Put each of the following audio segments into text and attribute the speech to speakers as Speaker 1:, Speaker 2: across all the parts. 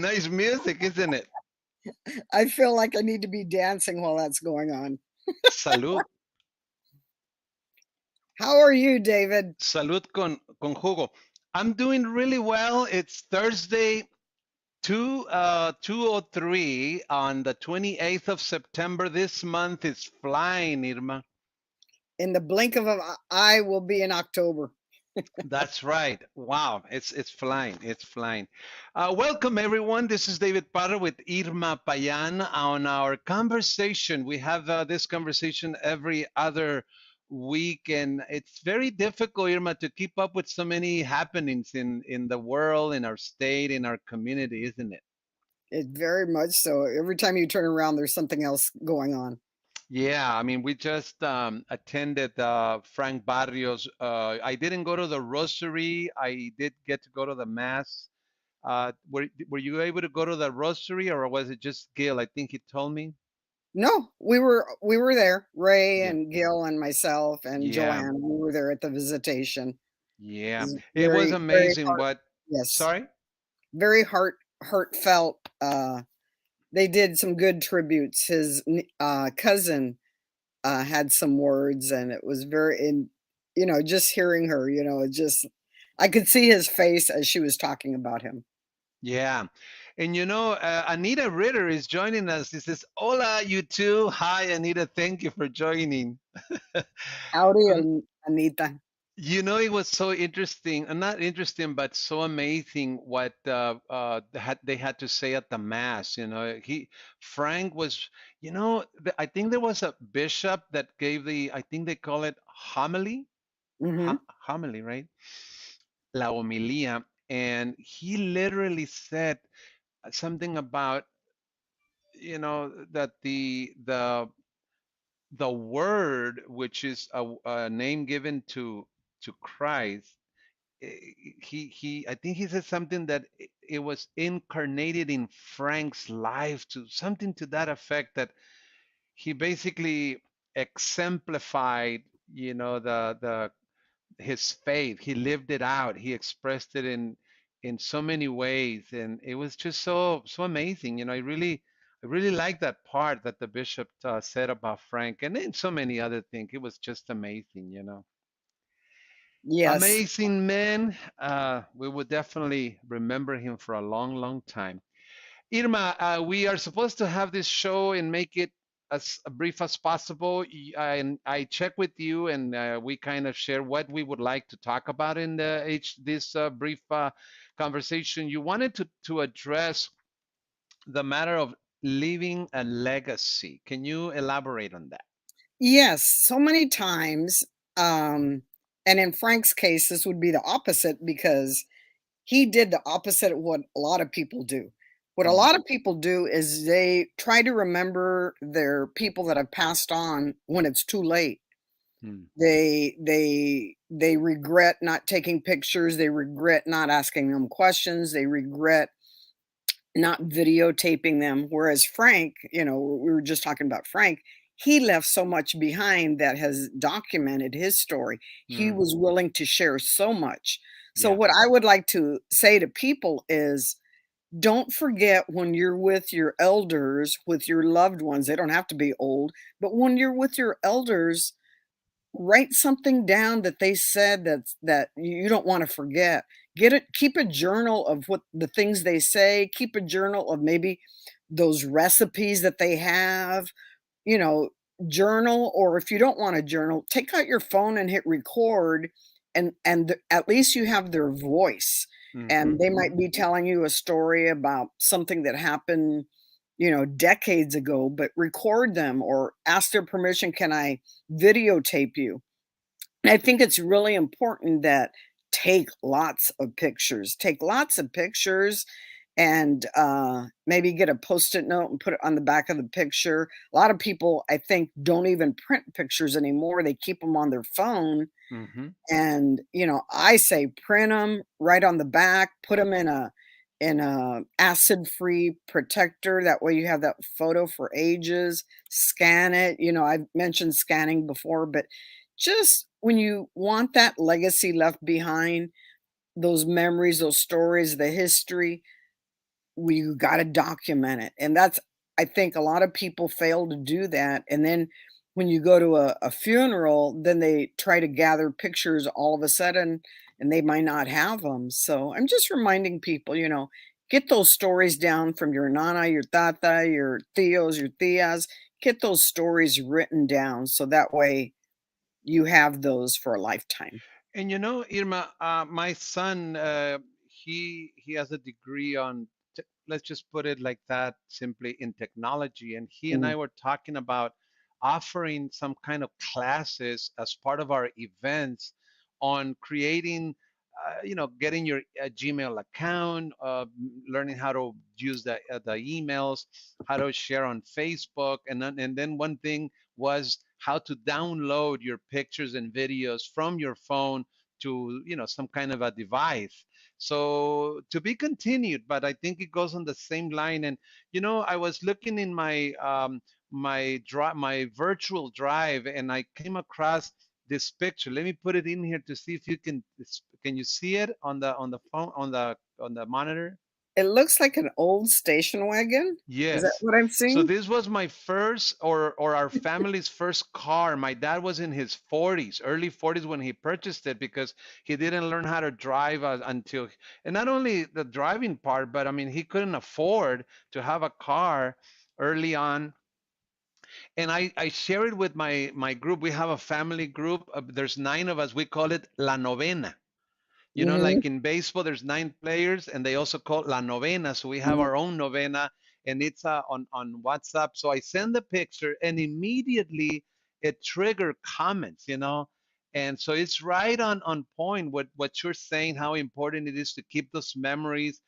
Speaker 1: nice music, isn't it?
Speaker 2: I feel like I need to be dancing while that's going on.
Speaker 1: Salud.
Speaker 2: How are you, David?
Speaker 1: Salud con jugo. I'm doing really well. It's Thursday, 203 on the 28th of September. This month is flying, Irma.
Speaker 2: In the blink of an eye, will be in October.
Speaker 1: That's right. Wow, it's flying. It's flying. Welcome everyone. This is David Parra with Irma Payan on our conversation. We have this conversation every other week, and it's very difficult, Irma, to keep up with so many happenings in the world, in our state, in our community, isn't it?
Speaker 2: It very much so. Every time you turn around, there's something else going on.
Speaker 1: Yeah, I mean, we just attended Frank Barrios. I didn't go to the rosary. I did get to go to the mass. Were you able to go to the rosary, or was it just Gil? I think he told me.
Speaker 2: No, we were there. Ray
Speaker 1: Yeah,
Speaker 2: and Gil and myself and
Speaker 1: yeah,
Speaker 2: Joanne. We were there at the visitation. It
Speaker 1: yeah.
Speaker 2: was
Speaker 1: It was
Speaker 2: very
Speaker 1: amazing.
Speaker 2: heart.
Speaker 1: What?
Speaker 2: Yes,
Speaker 1: Sorry.
Speaker 2: very heartfelt. They did some good tributes. His cousin had some words, and it was very. And just hearing her, it just I could see his face as she was talking about him.
Speaker 1: Yeah. And Anita Ritter is joining us. She says, "Hola, you two. Hi, Anita. Thank you for joining."
Speaker 2: Howdy,
Speaker 1: Um,
Speaker 2: Anita.
Speaker 1: It was so interesting, not interesting, but so amazing what they had to say at the mass. Frank was, I think there was a bishop that gave I think they call it homily,
Speaker 2: Hmm.
Speaker 1: homily, right? La homilía, and he literally said something about, that the word, which is a name given to Christ. He I think he said something that it was incarnated in Frank's life, to something to that effect, that he basically exemplified, the his faith. He lived it out. He expressed it in so many ways, and it was just so amazing. I really like that part that the bishop said about Frank, and then so many other things. It was just amazing.
Speaker 2: Yes.
Speaker 1: Amazing man. We will definitely remember him for a long, long time. Irma, we are supposed to have this show and make it as brief as possible. And I check with you, and we kind of share what we would like to talk about in this brief conversation. You wanted to address the matter of leaving a legacy. Can you elaborate on that?
Speaker 2: Yes, so many times. And in Frank's case, this would be the opposite because he did the opposite of what a lot of people do. What a
Speaker 1: Mm,
Speaker 2: lot of people do is they try to remember their people that have passed on when it's too late.
Speaker 1: mm,
Speaker 2: They regret not taking pictures, they regret not asking them questions, they regret not videotaping them. Whereas Frank, we were just talking about Frank, he left so much behind that has documented his story. He
Speaker 1: mm.
Speaker 2: was willing to share so much. So,
Speaker 1: Yeah.
Speaker 2: what I would like to say to people is don't forget when you're with your elders, with your loved ones, they don't have to be old, but when you're with your elders, write something down that they said that you don't want to forget. Keep a journal of what the things they say, keep a journal of maybe those recipes that they have, you know, journal. Or if you don't want to journal, take out your phone and hit record, and at least you have their voice,
Speaker 1: Mm-hmm.
Speaker 2: and they might be telling you a story about something that happened, decades ago, but record them or ask their permission, can I videotape you? And I think it's really important that take lots of pictures, and maybe get a post-it note and put it on the back of the picture. A lot of people, I think, don't even print pictures anymore. They keep them on their phone.
Speaker 1: Mm-hmm.
Speaker 2: And, I say print them right on the back, put them in a acid-free protector. That way you have that photo for ages. Scan it. I've mentioned scanning before, but just when you want that legacy left behind, those memories, those stories, the history, we gotta document it, and that's I think a lot of people fail to do that, and then when you go to a funeral, then they try to gather pictures all of a sudden, and they might not have them. So, I'm just reminding people, get those stories down from your nana, your tata, your tios, your tias, get those stories written down so that way you have those for a lifetime.
Speaker 1: And Irma, my son, he has a degree on, let's just put it like that, simply in technology. And he and
Speaker 2: Mm.
Speaker 1: I were talking about offering some kind of classes as part of our events on creating, getting your Gmail account, learning how to use the emails, how to share on Facebook, and then one thing was how to download your pictures and videos from your phone to some kind of a device. So to be continued, but I think it goes on the same line. And I was looking in my virtual drive, and I came across this picture. Let me put it in here to see if you can you see it on the phone, on the monitor.
Speaker 2: It looks like an old station wagon. Is that
Speaker 1: Yes.
Speaker 2: what I'm
Speaker 1: So
Speaker 2: seeing?
Speaker 1: this was my first, or our family's first car. My dad was in his 40s, early 40s, when he purchased it, because he didn't learn how to drive until, and not only the driving part, but I mean, he couldn't afford to have a car early on. And I share it with my group. We have a family group. There's 9 of us. We call it La Novena.
Speaker 2: Mhm,
Speaker 1: Like in baseball, there's 9 players, and they also call La Novena. So we have
Speaker 2: mhm.
Speaker 1: our own novena, and it's on WhatsApp. So I send the picture, and immediately it triggered comments. And so it's right on point what you're saying, how important it is to keep those memories.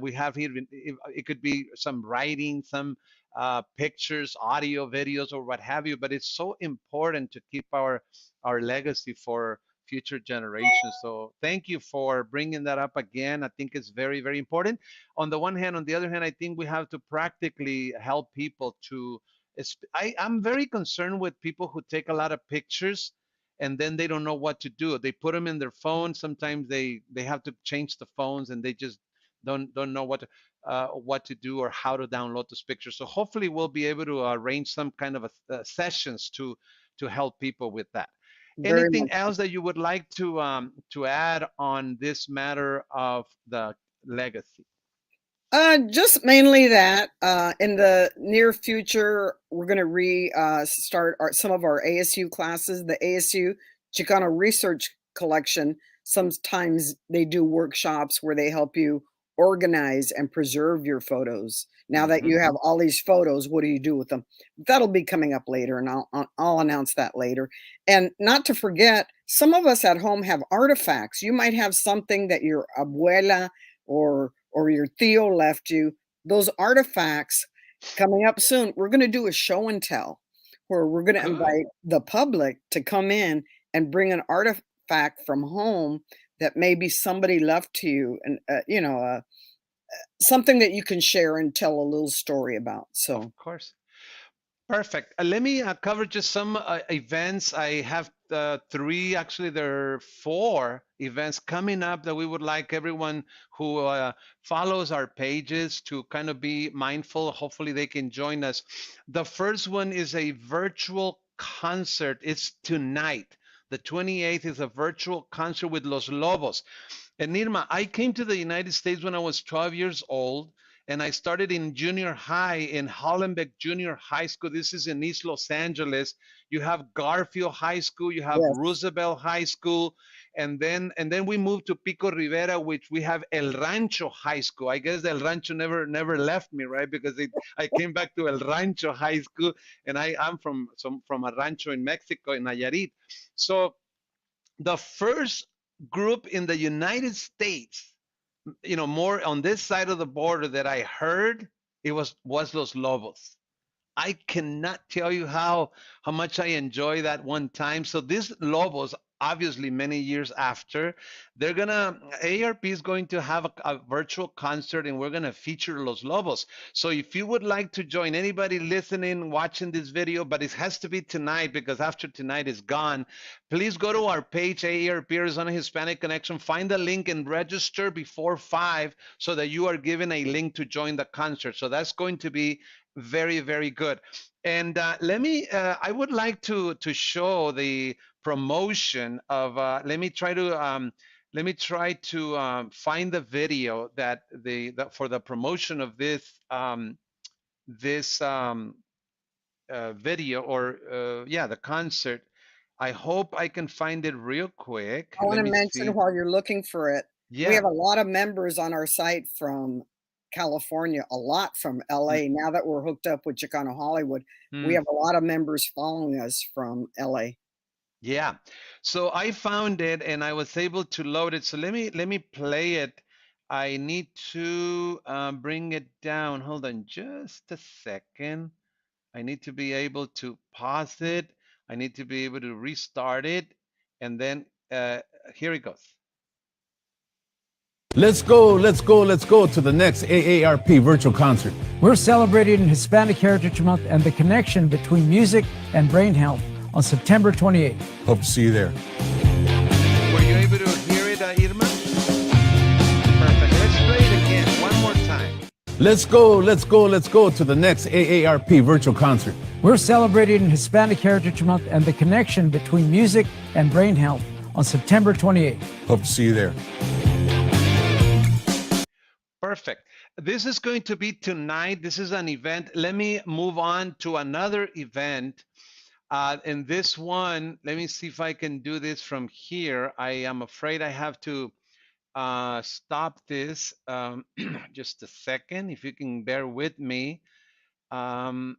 Speaker 1: We have here, it could be some writing, some pictures, audio, videos, or what have you. But it's so important to keep our legacy for future generations. So thank you for bringing that up again. I think it's very, very important. On the one hand, on the other hand, I think we have to practically help people to. I'm very concerned with people who take a lot of pictures and then they don't know what to do. They put them in their phone. Sometimes they have to change the phones and they just don't know what to do or how to download those pictures. So hopefully we'll be able to arrange some kind of sessions to help people with that.
Speaker 2: Very
Speaker 1: Anything
Speaker 2: much.
Speaker 1: else that you would like to add on this matter of the legacy?
Speaker 2: Just mainly that, in the near future, we're gonna start some of our ASU classes. The ASU Chicano Research Collection, sometimes they do workshops where they help you organize and preserve your photos. Now that
Speaker 1: Hmm.
Speaker 2: you have all these photos, what do you do with them? That'll be coming up later, and I'll announce that later. And not to forget, some of us at home have artifacts. You might have something that your abuela or your Theo left you, those artifacts coming up soon. We're going to do a show and tell where we're going to
Speaker 1: Good.
Speaker 2: invite the public to come in and bring an artifact from home that maybe somebody left to you, and something that you can share and tell a little story about.
Speaker 1: Of
Speaker 2: So
Speaker 1: course. Perfect. Let me cover just some events. I have three, actually, there are 4 events coming up that we would like everyone who follows our pages to kind of be mindful. Hopefully, they can join us. The first one is a virtual concert. It's tonight. The 28th is a virtual concert with Los Lobos. And Nirma, I came to the United States when I was 12 years old, and I started in junior high in Hollenbeck Junior High School. This is in East Los Angeles. You have Garfield High School, you have
Speaker 2: yes,
Speaker 1: Roosevelt High School, and then we moved to Pico Rivera, which we have El Rancho High School. I guess El Rancho never left me, right? Because I came back to El Rancho High School, and I'm from a rancho in Mexico, in Nayarit. So the first group in the United States, more on this side of the border that I heard, it was Los Lobos. I cannot tell you how much I enjoy that one time. So this Lobos, obviously many years after. They're gonna AARP is going to have a virtual concert, and we're gonna feature Los Lobos. So if you would like to join, anybody listening, watching this video, but it has to be tonight because after tonight is gone, please go to our page, AARP Arizona Hispanic Connection, find the link and register before 5 so that you are given a link to join the concert. So that's going to be very, very good. And I would like to show the promotion of, let me try to find the video that for the promotion of this video, or yeah, the concert. I hope I can find it real quick.
Speaker 2: I
Speaker 1: Let
Speaker 2: wanna
Speaker 1: me
Speaker 2: mention
Speaker 1: see.
Speaker 2: while you're looking for it, we
Speaker 1: Yeah.
Speaker 2: have a lot of members on our site from California, a lot from
Speaker 1: Mm,
Speaker 2: LA. Now that we're hooked up with Chicano Hollywood, we
Speaker 1: mm.
Speaker 2: have a lot of members following us from LA.
Speaker 1: Yeah. So I found it and I was able to load it. So let me play it. I need to bring it down. Hold on just a second. I need to be able to pause it. I need to be able to restart it. And then here it goes.
Speaker 3: Let's go to the next AARP virtual concert.
Speaker 4: We're celebrating Hispanic Heritage Month and the connection between music and brain health on September 28th.
Speaker 3: Hope to see you there.
Speaker 1: Were you able to hear it, Irma? Perfect. Let's play it again one more time.
Speaker 3: Let's go to the next AARP virtual concert.
Speaker 4: We're celebrating Hispanic Heritage Month and the connection between music and brain health on September 28th.
Speaker 3: Hope to see you there.
Speaker 1: Perfect. This is going to be tonight. This is an event. Let me move on to another event. And this one, let me see if I can do this from here. I am afraid I have to stop this. Just a second, if you can bear with me. I'm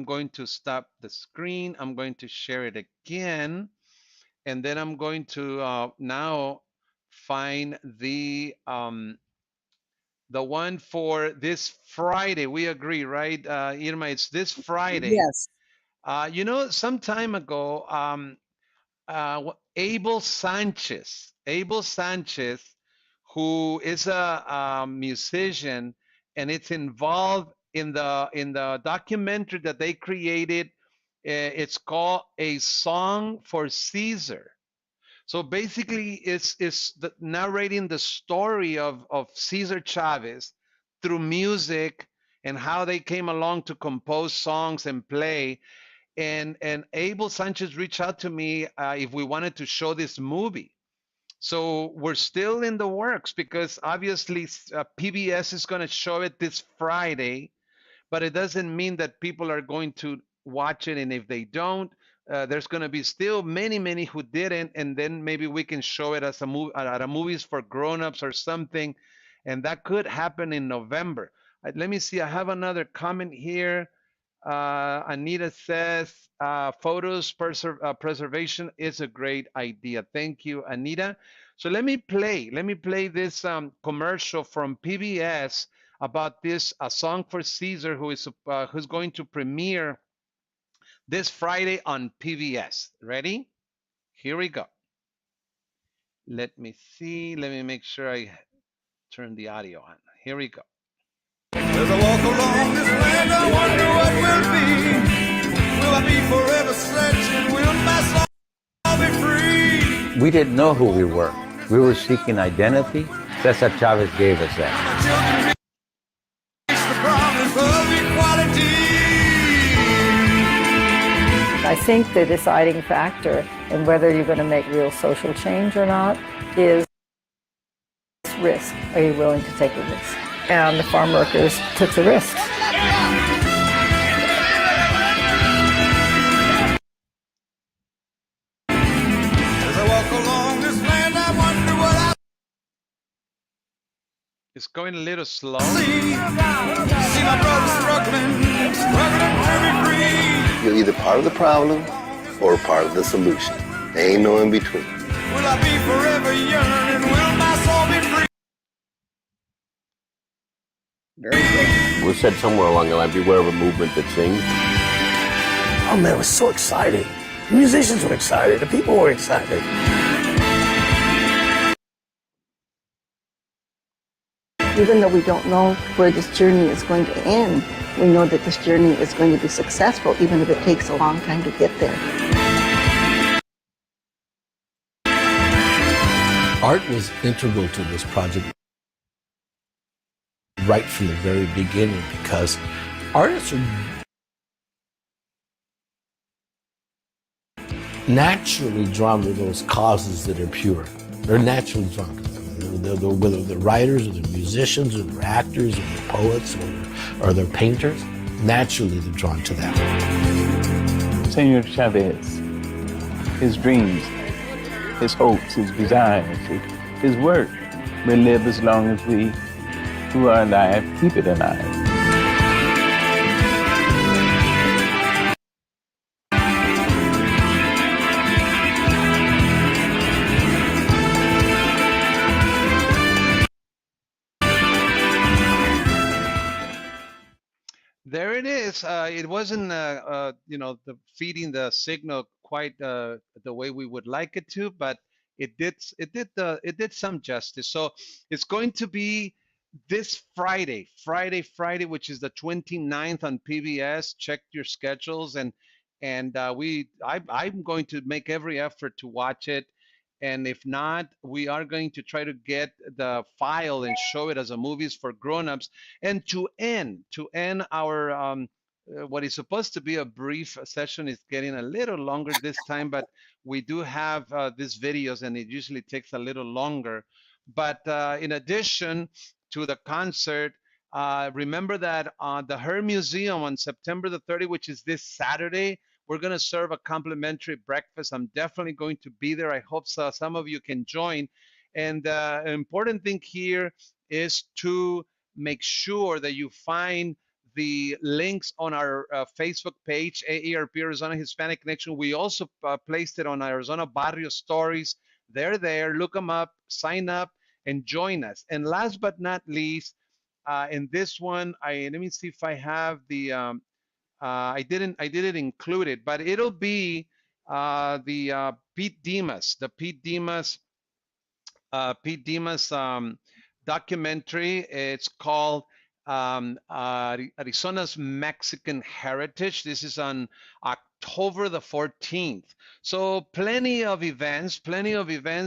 Speaker 1: going to stop the screen. I'm going to share it again. And then I'm going to now find the one for this Friday. We agree, right, Irma? It's this Friday.
Speaker 2: Yes.
Speaker 1: Some time ago, Abel Sanchez, who is a musician, and it's involved in the documentary that they created. It's called A Song for Caesar. So basically, it's narrating the story of Cesar Chavez through music and how they came along to compose songs and play. And Abel Sanchez reached out to me if we wanted to show this movie. So we're still in the works because obviously PBS is going to show it this Friday, but it doesn't mean that people are going to watch it. And if they don't, there's going to be still many, many who didn't, and then maybe we can show it as a movie at a movies for grown-ups or something, and that could happen in November. Let me see. I have another comment here. Anita says photos preservation is a great idea. Thank you, Anita. So let me play this commercial from PBS about this A Song for Caesar, who's going to premiere this Friday on PBS. Ready? Here we go. Let me see. Let me make sure I turn the audio on. Here we go.
Speaker 5: As I walk along this land, I wonder what will be. Will I be forever stretching? Will my soul be free?
Speaker 6: We didn't know who we were. We were seeking identity. Cesar Chavez gave us that.
Speaker 5: My children reach the promise of equality.
Speaker 7: I think the deciding factor in whether you're going to make real social change or not is risk. Are you willing to take a risk? And the farm workers took the risks.
Speaker 5: As I walk along this land, I wonder what I
Speaker 1: It's going a little slow.
Speaker 5: see. See my brothers struggling to be free.
Speaker 8: You're either part of the problem or part of the solution. There ain't no in between.
Speaker 5: Will I be forever yearning? Will my soul be free?
Speaker 2: Very good.
Speaker 9: It was said somewhere along the line, beware of a movement that sings.
Speaker 8: Oh man, it was so exciting.
Speaker 9: The musicians were excited. The people were excited.
Speaker 7: Even though we don't know where this journey is going to end, we know that this journey is going to be successful, even if it takes a long time to get there.
Speaker 9: Art was integral to this project right from the very beginning, because artists are naturally drawn to those causes that are pure. They're naturally drawn to them. Whether they're writers, or they're musicians, or they're actors, or they're poets, or they're painters, naturally they're drawn to that.
Speaker 10: Senor Chavez, his dreams, his hopes, his desires, his work will live as long as we who are alive keep it alive.
Speaker 1: There it is. It wasn't, feeding the signal quite the way we would like it to, but it did some justice. So it's going to be this Friday, which is the 29th on PBS. Check your schedules, I'm going to make every effort to watch it. And if not, we are going to try to get the file and show it as a movies for grown-ups. And to end our what is supposed to be a brief session is getting a little longer this time, but we do have these videos, and it usually takes a little longer. But in addition to the concert, remember that the Her Museum on September the 30th, which is this Saturday, we're going to serve a complimentary breakfast. I'm definitely going to be there. I hope some of you can join. And an important thing here is to make sure that you find the links on our Facebook page, AARP Arizona Hispanic Connection. We also placed it on Arizona Barrio Stories. They're there. Look them up, sign up, and join us. And last but not least, in this one, let me see if I have the I didn't include it, but it'll be the Pete Dimas documentary. It's called Arizona's Mexican Heritage. This is on October the 14th. So plenty of events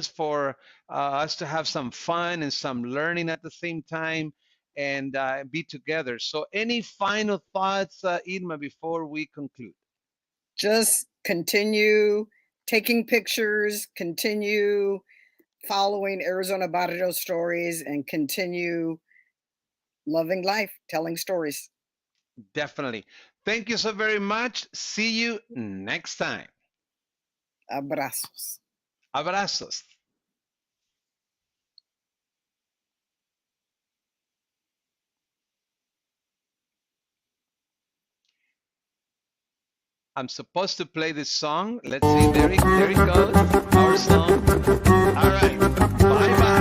Speaker 1: for us to have some fun and some learning at the same time, and be together. So any final thoughts, Irma, before we conclude?
Speaker 2: Just continue taking pictures, continue following Arizona Barrio Stories, and continue loving life, telling stories.
Speaker 1: Definitely. Thank you so very much. See you next time.
Speaker 2: Abrazos.
Speaker 1: Abrazos. I'm supposed to play this song. Let's see. There it goes. Our song. All right. Bye-bye.